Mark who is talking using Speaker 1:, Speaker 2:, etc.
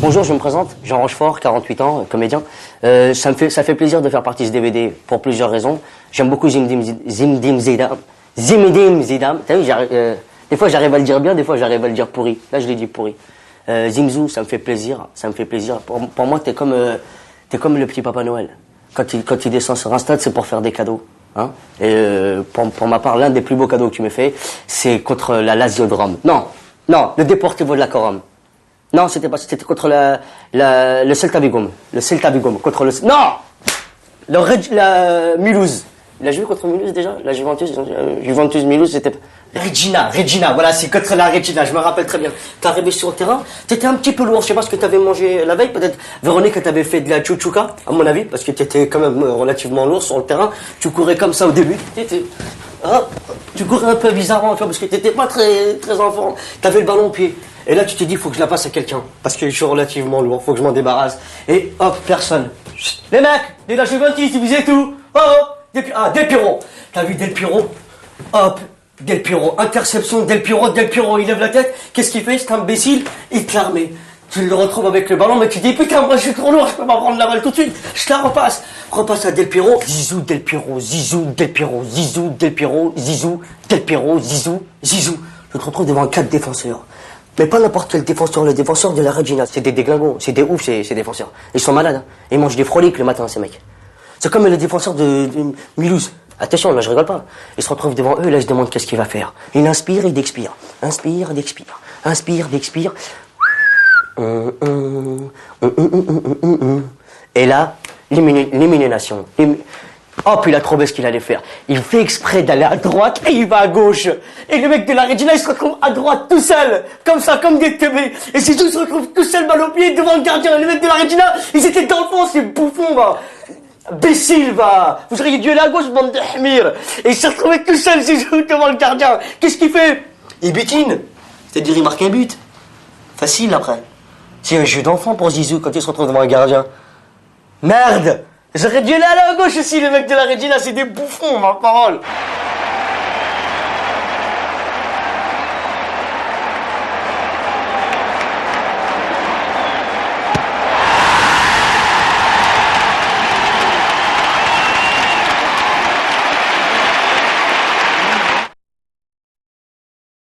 Speaker 1: Bonjour, je me présente, Jean Rochefort, 48 ans, comédien. Ça fait plaisir de faire partie de ce DVD pour plusieurs raisons. J'aime beaucoup Zinedine Zidane. T'as vu, des fois j'arrive à le dire bien, des fois j'arrive à le dire pourri. Là, je l'ai dit pourri. Zimzou, ça me fait plaisir, Pour moi, t'es comme le petit Papa Noël. Quand il descend sur un stade, c'est pour faire des cadeaux. Hein. Et pour ma part, l'un des plus beaux cadeaux que tu me fais, c'est contre la Lazio de Rome. Non, le Deportivo de la Corum. Non, c'était contre le Celta Vigo. Le Celta Vigo contre le la Mulhouse. Il a joué contre Mulhouse déjà, la Juventus Mulhouse, c'était Regina, voilà, c'est contre la Regina, je me rappelle très bien. T'es arrivé sur le terrain, t'étais un petit peu lourd, je sais pas ce que t'avais mangé la veille, peut-être Véronique t'avait fait de la chouchouka, à mon avis, parce que t'étais quand même relativement lourd sur le terrain, tu courais comme ça au début, tu courais un peu bizarrement, tu vois, parce que t'étais pas très en forme, t'avais le ballon au pied. Et là, tu t'es dit, faut que je la passe à quelqu'un. Parce que je suis relativement lourd, faut que je m'en débarrasse. Et hop, personne. Chut, les mecs, de la Juventus, vous êtes où? Del Piero. T'as vu Del Piero? Hop, Del Piero. Interception de Del Piero, il lève la tête. Qu'est-ce qu'il fait, cet imbécile? Il te la remet. Tu le retrouves avec le ballon, mais tu dis, putain, moi je suis trop lourd, je peux pas prendre la balle tout de suite. Je la repasse. Repasse à Del Piero. Zizou, Del Piero, Zizou, Del Piero, Zizou, Del Piero, Zizou, Del Piero, Zizou, Zizou. Je te retrouve devant 4 défenseurs. Mais pas n'importe quel défenseur, le défenseur de la Regina. C'est des déglingos, c'est des oufs, ces défenseurs. Ils sont malades, hein. Ils mangent des froliques le matin, ces mecs. C'est comme le défenseur de Mulhouse. Attention, là, je rigole pas. Il se retrouve devant eux, là, je demande qu'est-ce qu'il va faire. Il inspire, il expire. Inspire, il expire. Inspire, il expire. Et là, l'élimination. Hop, il a trouvé ce qu'il allait faire. Il fait exprès d'aller à droite et il va à gauche. Et le mec de la Regina, il se retrouve à droite tout seul. Comme ça, comme des teubés. Et c'est tout, il se retrouve tout seul, balle au pied, devant le gardien. Et le mec de la Regina, ils étaient dans le fond, ces bouffons, va. Imbécile, va. Vous auriez dû aller à gauche, bande de hmir. Et il s'est retrouvé tout seul, Zizou, devant le gardien. Qu'est-ce qu'il fait? Il butine. C'est-à-dire, il marque un but. Facile, après. C'est un jeu d'enfant pour Zizou quand il se retrouve devant un gardien. Merde! J'aurais dû aller à la gauche aussi, le mec de la Regina, c'est des bouffons, ma parole.